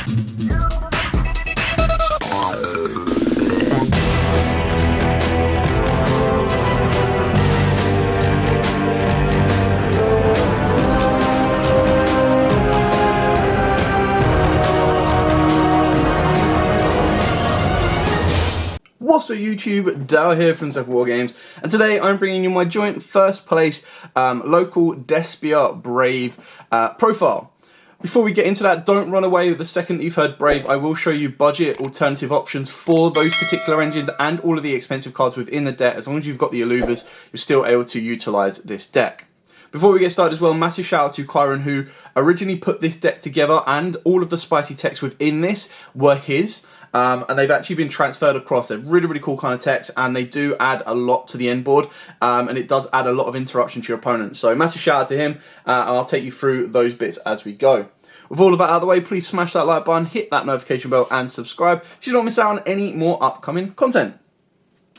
What's up YouTube, Dal here from Several War Games, and today I'm bringing you my joint first place local Despia Brave profile. Before we get into that, don't run away the second that you've heard Brave. I will show you budget alternative options for those particular engines and all of the expensive cards within the deck. As long as you've got the Alubas, you're still able to utilise this deck. Before we get started as well, massive shout out to Kyron, who originally put this deck together, and all of the spicy text within this were his. And they've actually been transferred across. They're really, really cool kind of text, and they do add a lot to the end board, and it does add a lot of interruption to your opponent. So massive shout out to him, and I'll take you through those bits as we go. With all of that out of the way, please smash that like button, hit that notification bell, and subscribe so you don't miss out on any more upcoming content.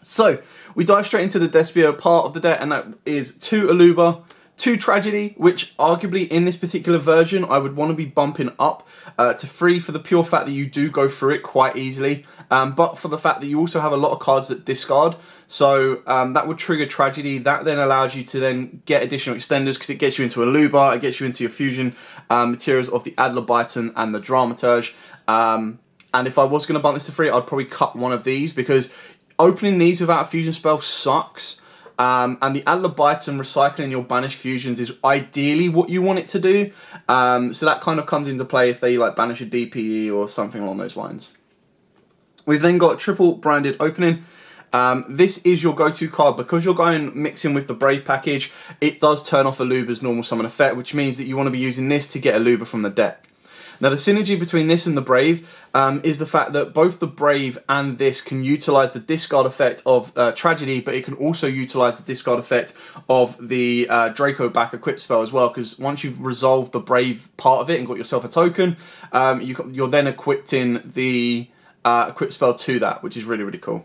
So we dive straight into the Despia part of the deck, and that is 2 Aluba, 2 Tragedy, which arguably in this particular version I would want to be bumping up to 3 for the pure fact that you do go through it quite easily, but for the fact that you also have a lot of cards that discard, so that would trigger Tragedy. That then allows you to then get additional extenders because it gets you into Aluba, it gets you into your fusion materials of the Adlerbyten and the Dramaturge, and if I was going to bump this to 3, I'd probably cut one of these because opening these without a fusion spell sucks. And the Adlerbyten recycling your banished fusions is ideally what you want it to do. So that kind of comes into play if they like banish a DPE or something along those lines. We've then got triple branded opening. This is your go-to card because you're going mixing with the Brave package. It does turn off Aluba's normal summon effect, which means that you want to be using this to get Aluba from the deck. Now the synergy between this and the Brave is the fact that both the Brave and this can utilise the discard effect of Tragedy, but it can also utilise the discard effect of the Draco back equip spell as well, because once you've resolved the Brave part of it and got yourself a token, you're then equipping the equip spell to that, which is really, really cool.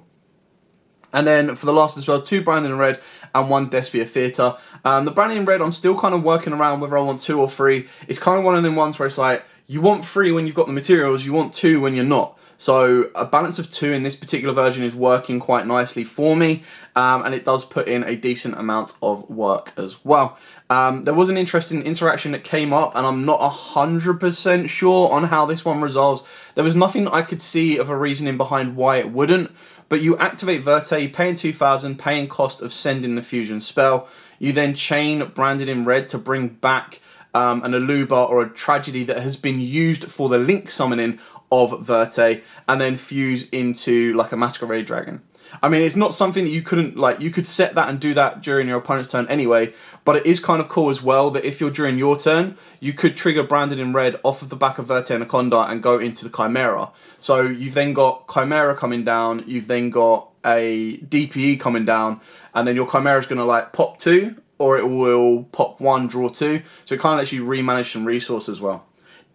And then for the last of the spells, 2 Branding in Red and 1 Despia Theatre. The Branding in Red, I'm still kind of working around whether I want 2 or 3. It's kind of one of them ones where it's like, you want 3 when you've got the materials, you want 2 when you're not. So a balance of 2 in this particular version is working quite nicely for me, and it does put in a decent amount of work as well. There was an interesting interaction that came up, and I'm not 100% sure on how this one resolves. There was nothing I could see of a reasoning behind why it wouldn't, but you activate Verte, paying 2,000, paying cost of sending the fusion spell. You then chain Branded in Red to bring back an Aluba or a Tragedy that has been used for the link summoning of Verte, and then fuse into like a Masquerade Dragon. I mean, it's not something that you couldn't, like, you could set that and do that during your opponent's turn anyway, but it is kind of cool as well that if you're during your turn, you could trigger Branded in Red off of the back of Verte Anaconda and go into the Chimera. So you've then got Chimera coming down, you've then got a DPE coming down, and then your Chimera is going to like pop 2, or it will pop 1, draw 2, so it kind of lets you remanage some resources as well.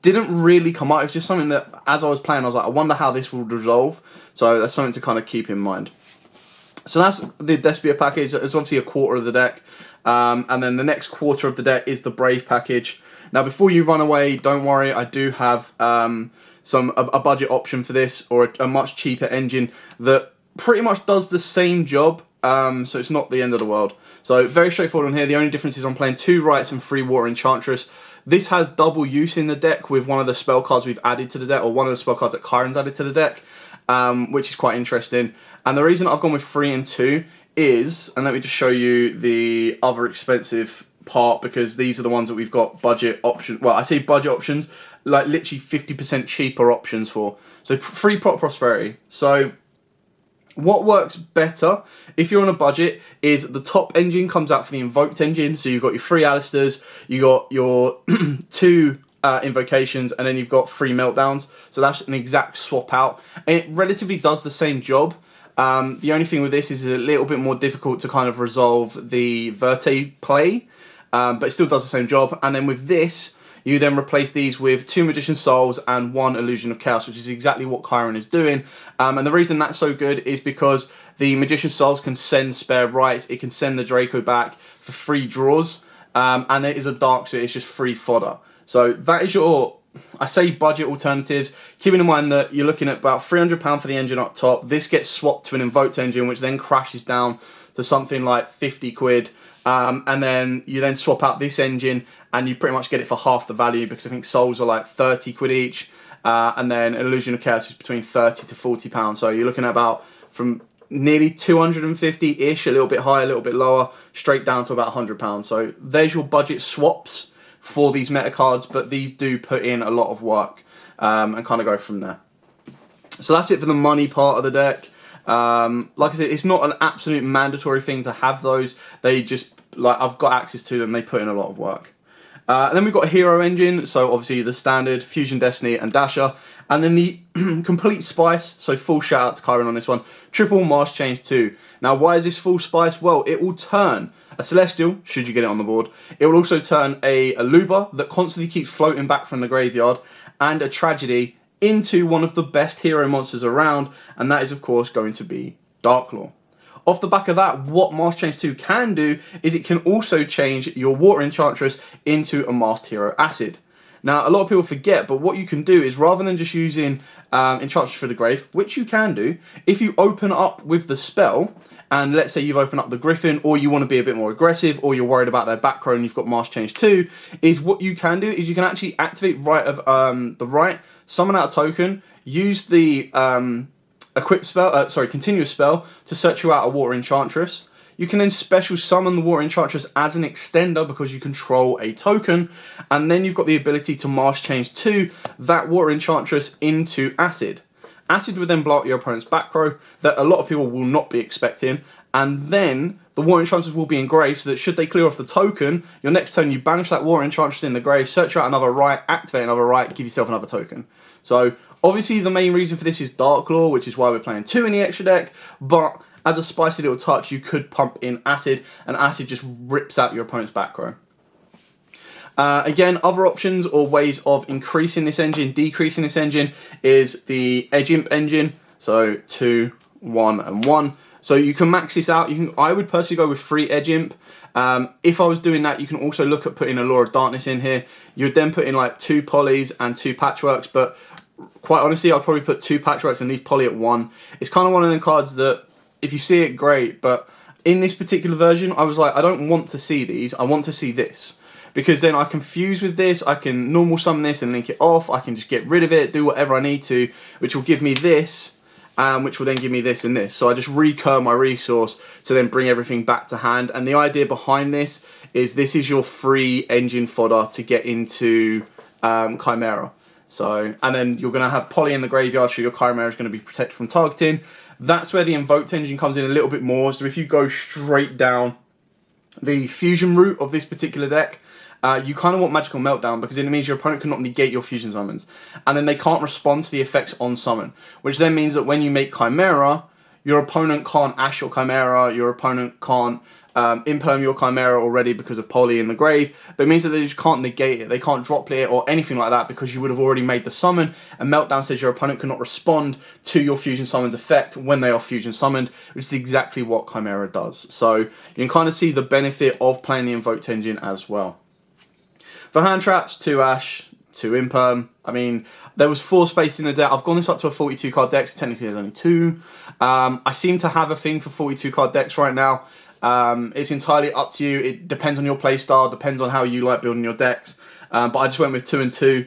Didn't really come out, it was just something that, as I was playing, I was like, I wonder how this will resolve, so that's something to kind of keep in mind. So that's the Despia package. It's obviously a quarter of the deck, and then the next quarter of the deck is the Brave package. Now before you run away, don't worry, I do have a budget option for this, or a much cheaper engine that pretty much does the same job, so it's not the end of the world. So very straightforward on here. The only difference is I'm playing 2 Rights and 3 Water Enchantress. This has double use in the deck with one of the spell cards we've added to the deck, or one of the spell cards that Kyron's added to the deck, which is quite interesting. And the reason I've gone with 3 and 2 is, and let me just show you the other expensive part, because these are the ones that we've got budget options. Well, I say budget options, like literally 50% cheaper options for. So 3 Prop Prosperity. So what works better if you're on a budget is the top engine comes out for the invoked engine. So you've got your 3 Alistairs, you got your 2 invocations, and then you've got 3 meltdowns. So that's an exact swap out. And it relatively does the same job. The only thing with this is a little bit more difficult to kind of resolve the Verte play, but it still does the same job. And then with this, you then replace these with 2 Magician Souls and 1 Illusion of Chaos, which is exactly what Kyron is doing. And the reason that's so good is because the Magician Souls can send spare rights, it can send the Draco back for free draws, and it is a dark, so it's just free fodder. So that is your I say budget alternatives, keeping in mind that you're looking at about £300 for the engine up top. This gets swapped to an invoked engine, which then crashes down to something like 50 quid. And then you then swap out this engine and you pretty much get it for half the value, because I think souls are like 30 quid each. And then Illusion of Chaos is between 30 to £40. So you're looking at about from nearly 250-ish, a little bit higher, a little bit lower, straight down to about £100. So there's your budget swaps for these meta cards, but these do put in a lot of work, and kind of go from there. So that's it for the money part of the deck. Like I said, it's not an absolute mandatory thing to have those. They just, like, I've got access to them, they put in a lot of work. And then we've got a hero engine, so obviously the standard, Fusion Destiny and Dasher. And then the complete spice, so full shout out to Kyron on this one, triple Mars Change 2. Now why is this full spice? Well, it will turn a Celestial, should you get it on the board. It will also turn a Luba that constantly keeps floating back from the graveyard, and a Tragedy into one of the best hero monsters around, and that is of course going to be Darklaw. Off the back of that, what Mars Change 2 can do is it can also change your Water Enchantress into a Masked Hero Acid. Now, a lot of people forget, but what you can do is, rather than just using Enchantress for the Grave, which you can do, if you open up with the spell, and let's say you've opened up the Griffin, or you want to be a bit more aggressive, or you're worried about their back row and you've got Mars Change 2, is what you can do is you can actually activate summon out a token, use the continuous spell to search you out a Water Enchantress. You can then special summon the Water Enchantress as an extender because you control a token, and then you've got the ability to Mars Change 2 that Water Enchantress into Acid. Acid would then blow up your opponent's back row that a lot of people will not be expecting, and then the Water Enchantress will be engraved so that should they clear off the token, your next turn you banish that Water Enchantress in the grave, search out another right, activate another right, give yourself another token. So obviously the main reason for this is Darklaw, which is why we're playing 2 in the extra deck, but as a spicy little touch you could pump in Acid, and Acid just rips out your opponent's back row. Again, other options or ways of increasing this engine, decreasing this engine, is the Edge Imp engine. So 2, 1, and 1. So you can max this out. I would personally go with 3 Edge Imp. If I was doing that, you can also look at putting a Law of Darkness in here. You would then put in like 2 Polys and 2 Patchworks, but quite honestly, I'd probably put 2 Patchworks and leave Poly at 1. It's kind of one of them cards that, if you see it, great, but in this particular version, I was like, I don't want to see these, I want to see this. Because then I can fuse with this, I can normal summon this and link it off, I can just get rid of it, do whatever I need to, which will give me this, which will then give me this and this. So I just recur my resource to then bring everything back to hand. And the idea behind this is your free engine fodder to get into Chimera. So, and then you're going to have Poly in the graveyard, so your Chimera is going to be protected from targeting. That's where the Invoked engine comes in a little bit more. So if you go straight down the fusion route of this particular deck, you kind of want Magical Meltdown, because it means your opponent cannot negate your fusion summons. And then they can't respond to the effects on summon, which then means that when you make Chimera, your opponent can't Ash your Chimera, your opponent can't imperm your Chimera already because of Poly in the grave, but it means that they just can't negate it, they can't drop play it or anything like that, because you would have already made the summon, and Meltdown says your opponent cannot respond to your fusion summon's effect when they are fusion summoned, which is exactly what Chimera does. So you can kind of see the benefit of playing the Invoked engine as well. For hand traps, 2 Ash, 2 Imperm. I mean, there was 4 space in the deck. I've gone this up to a 42 card deck, so technically there's only 2. I seem to have a thing for 42 card decks right now. It's entirely up to you. It depends on your playstyle, depends on how you like building your decks. But I just went with 2 and 2.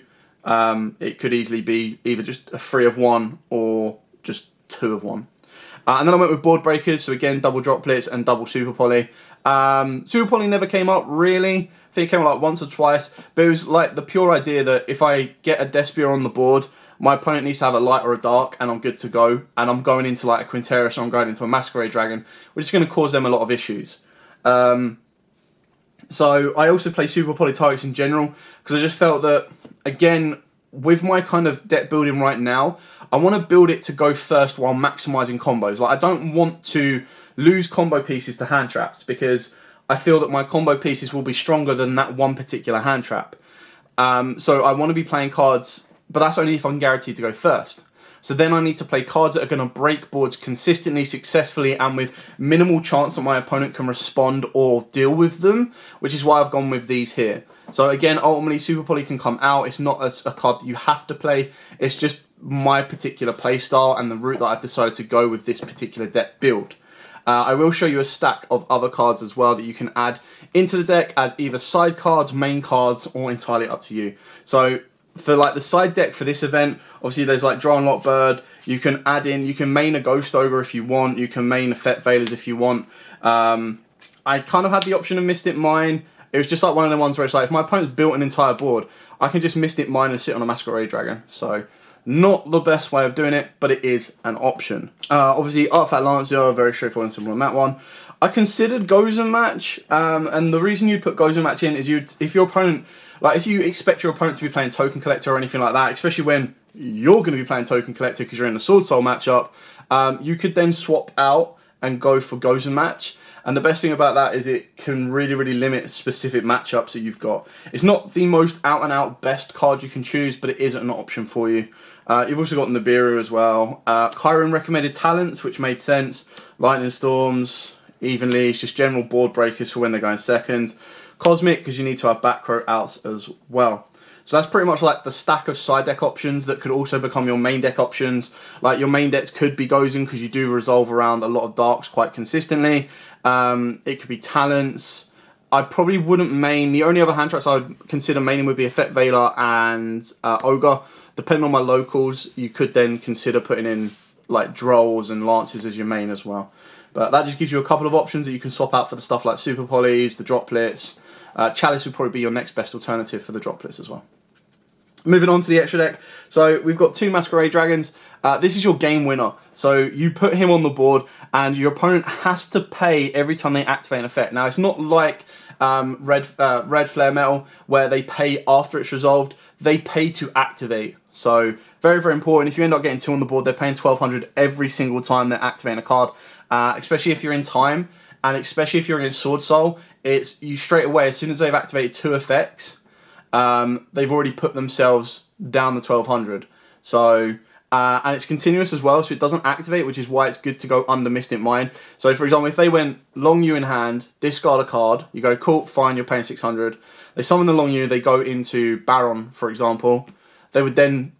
It could easily be either just a 3 of 1 or just 2 of 1. And then I went with Board Breakers, so again, double Droplets and double Super Poly. Super Poly never came up, really. I think it came up like once or twice, but it was like the pure idea that if I get a Despia on the board, my opponent needs to have a light or a dark, and I'm good to go. And I'm going into like a Quinteris, or I'm going into a Masquerade Dragon, which is going to cause them a lot of issues. So I also play Super Poly targets in general, because I just felt that, again, with my kind of deck building right now, I want to build it to go first while maximising combos. Like, I don't want to lose combo pieces to hand traps, because I feel that my combo pieces will be stronger than that one particular hand trap. So I want to be playing cards, but that's only if I'm guaranteed to go first. So then I need to play cards that are going to break boards consistently, successfully, and with minimal chance that my opponent can respond or deal with them, which is why I've gone with these here. So again, ultimately, Super Poly can come out. It's not a card that you have to play. It's just my particular playstyle and the route that I've decided to go with this particular deck build. I will show you a stack of other cards as well that you can add into the deck as either side cards, main cards, or entirely up to you. So for like the side deck for this event, obviously there's like Draw and Lock Bird. You can add in, you can main a Ghost Ogre if you want. You can main Effect Veilers if you want. I kind of had the option of Mystic Mine. It was just like one of the ones where it's like, if my opponent's built an entire board, I can just Mystic Mine and sit on a Masquerade Dragon. So, not the best way of doing it, but it is an option. Obviously, Artifact Lancier, very straightforward and simple on that one. I considered Gozen Match, and the reason you'd put Gozen Match in is if your opponent, like if you expect your opponent to be playing Token Collector or anything like that, especially when you're going to be playing Token Collector because you're in the Sword Soul matchup, you could then swap out and go for Gozen Match. And the best thing about that is it can really, really limit specific matchups that you've got. It's not the most out-and-out best card you can choose, but it is an option for you. You've also got Nibiru as well. Chiron recommended talents, which made sense. Lightning Storms, Evenly, it's just general board breakers for when they're going second. Cosmic, because you need to have back row outs as well. So that's pretty much like the stack of side deck options that could also become your main deck options. Like your main decks could be Gozen because you do resolve around a lot of darks quite consistently. It could be talents. I probably wouldn't main. The only other hand traps I would consider maining would be Effect Veiler and Ogre. Depending on my locals, you could then consider putting in like Drolls and Lances as your main as well. But that just gives you a couple of options that you can swap out for the stuff like Super Polys, the Droplets. Chalice would probably be your next best alternative for the Droplets as well. Moving on to the extra deck. So we've got 2 Masquerade Dragons. This is your game winner. So you put him on the board and your opponent has to pay every time they activate an effect. Now it's not like Red Flare Metal where they pay after it's resolved. They pay to activate. So very, very important. If you end up getting 2 on the board, they're paying 1,200 every single time they're activating a card. Especially if you're in time and especially if you're in Sword Soul, it's you straight away, as soon as they've activated 2 effects, they've already put themselves down the 1,200. So, and it's continuous as well, so it doesn't activate, which is why it's good to go under Mystic Mine. So, for example, if they went Long U in hand, discard a card, you go, cool, fine, you're paying 600. They summon the Long U, they go into Baron, for example. They would then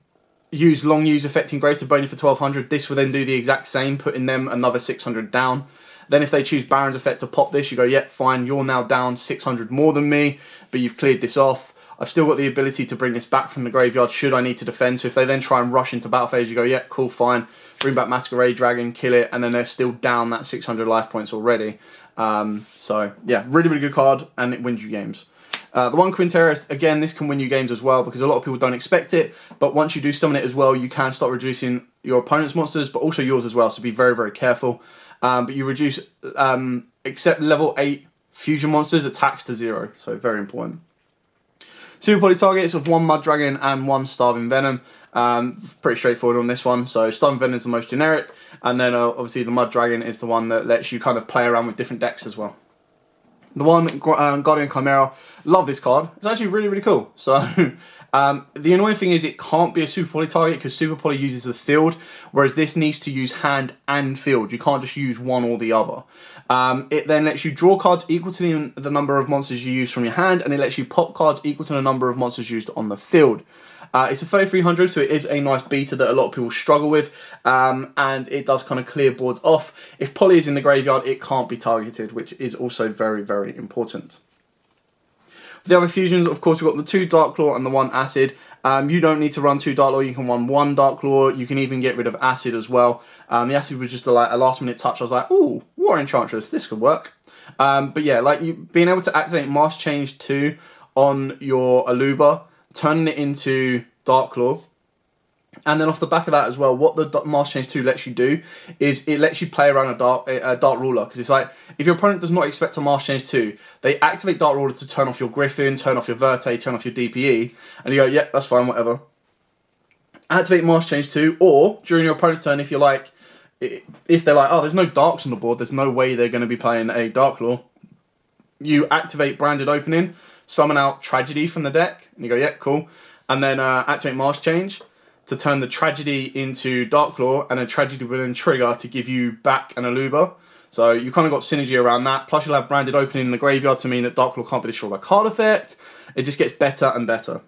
use Long U's affecting Grave to burn you for 1,200. This would then do the exact same, putting them another 600 down. Then if they choose Baron's effect to pop this, you go, yep, fine, you're now down 600 more than me, but you've cleared this off. I've still got the ability to bring this back from the graveyard should I need to defend. So if they then try and rush into battle phase, you go, yeah, cool, fine. Bring back Masquerade Dragon, kill it, and then they're still down that 600 life points already. So yeah, really, really good card, and it wins you games. The one Quinteris, again, this can win you games as well because a lot of people don't expect it, but once you do summon it as well, you can start reducing your opponent's monsters, but also yours as well, so be very, very careful. But you reduce, except level 8 fusion monsters, attacks to 0, so very important. Super Poly targets of 1 Mud Dragon and 1 Starving Venom. Pretty straightforward on this one. So Starving Venom is the most generic, and then obviously the Mud Dragon is the one that lets you kind of play around with different decks as well. The one Guardian Chimera, love this card. It's actually really, really cool. So the annoying thing is it can't be a Super Poly target because Super Poly uses the field, whereas this needs to use hand and field. You can't just use one or the other. It then lets you draw cards equal to the number of monsters you use from your hand, and it lets you pop cards equal to the number of monsters used on the field. It's a 3300, so it is a nice beta that a lot of people struggle with, and it does kind of clear boards off. If Poly is in the graveyard, it can't be targeted, which is also very, very important. For the other fusions, of course, we've got the 2 Dark Claw and the 1 Acid. You don't need to run 2 Dark Claw, you can run 1 Dark Claw. You can even get rid of Acid as well. The Acid was just a last minute touch. I was like, ooh, War Enchantress, this could work. But yeah, like being able to activate Mask Change 2 on your Aluba, turning it into Dark Claw. And then off the back of that as well, what the Mask Change 2 lets you do is it lets you play around a Dark Ruler. Because it's like, if your opponent does not expect a Mask Change 2, they activate Dark Ruler to turn off your Griffin, turn off your Verte, turn off your DPE. And you go, yeah, that's fine, whatever. Activate Mask Change 2, or during your opponent's turn, if you're like, if they're like, oh, there's no Darks on the board, there's no way they're going to be playing a Dark Claw, you activate Branded Opening, summon out Tragedy from the deck, and you go, yeah, cool. And then activate Mask Change to turn the Tragedy into Dark Claw, and a Tragedy will then trigger to give you back an Aluba. So you kind of got synergy around that. Plus you'll have Branded Opening in the graveyard to mean that Dark Lord can't be destroyed by card effect. It just gets better and better.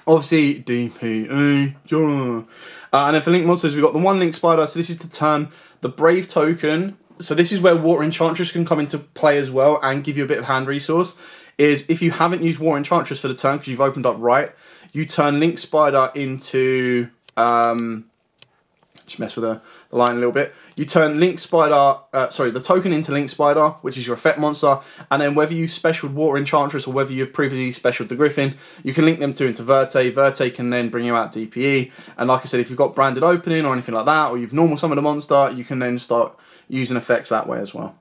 Obviously, DPA. And then for Link monsters, we've got the 1 Link Spider. So this is to turn the Brave token. So this is where Water Enchantress can come into play as well and give you a bit of hand resource. Is if you haven't used Water Enchantress for the turn because you've opened up right, you turn Link Spider into... just mess with the line a little bit. You turn Link Spider, the token into Link Spider, which is your effect monster, and then whether you've specialed Water Enchantress or whether you've previously specialed the Griffin, you can link them two into Verte. Verte can then bring you out DPE, and like I said, if you've got Branded Opening or anything like that, or you've normal summoned a monster, you can then start using effects that way as well.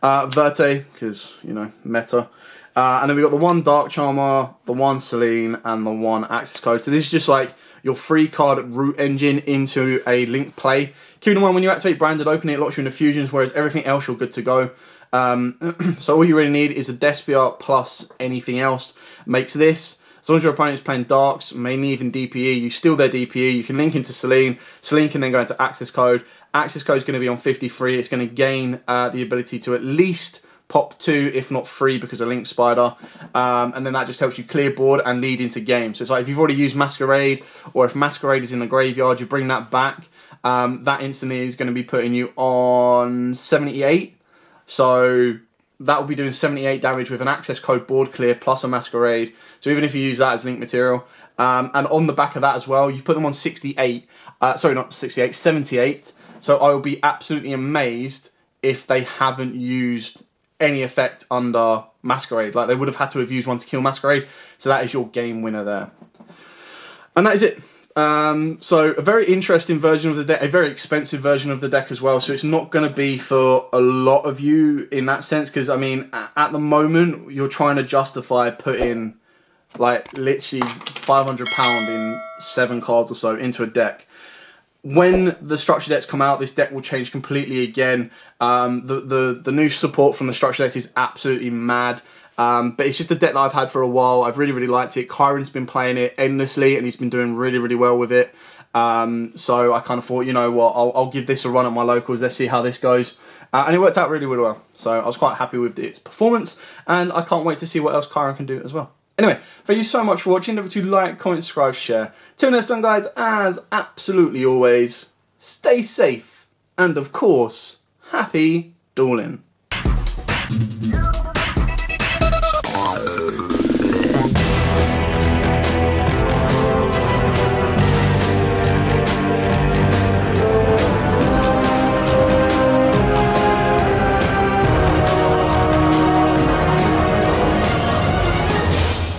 Verte, because, you know, meta. And then we've got the 1 Dark Charmer, the 1 Selene, and the 1 Access Code. So this is just like your 3 card root engine into a Link play. Keep in mind, when you activate Branded Opening, it locks you into fusions, whereas everything else you're good to go. So all you really need is a Despia plus anything else makes this. As long as your opponent is playing Darks, mainly even DPE, you steal their DPE, you can link into Selene. Selene can then go into Access Code. Access Code is going to be on 53. It's going to gain the ability to at least pop 2, if not 3, because of Link Spider. And then that just helps you clear board and lead into games. So it's like if you've already used Masquerade, or if Masquerade is in the graveyard, you bring that back. That instantly is going to be putting you on 78. So that will be doing 78 damage with an Access Code board clear plus a Masquerade. So even if you use that as Link material. And on the back of that as well, you put them on 68. Sorry, not 68, 78. So I will be absolutely amazed if they haven't used any effect under Masquerade. Like, they would have had to have used one to kill Masquerade. So that is your game winner there. And that is it. So a very interesting version of the deck, a very expensive version of the deck as well. So it's not going to be for a lot of you in that sense. Because, I mean, at the moment, you're trying to justify putting, like, literally £500 in 7 cards or so into a deck. When the structure decks come out, this deck will change completely again. The new support from the structure decks is absolutely mad. But it's just a deck that I've had for a while. I've really, really liked it. Kyron's been playing it endlessly, and he's been doing really, really well with it. So I kind of thought, you know what, I'll give this a run at my locals. Let's see how this goes. And it worked out really, really well. So I was quite happy with its performance, and I can't wait to see what else Kyron can do as well. Anyway, thank you so much for watching. Remember to like, comment, subscribe, share. Till next time, guys, as absolutely always, stay safe. And of course, happy dueling.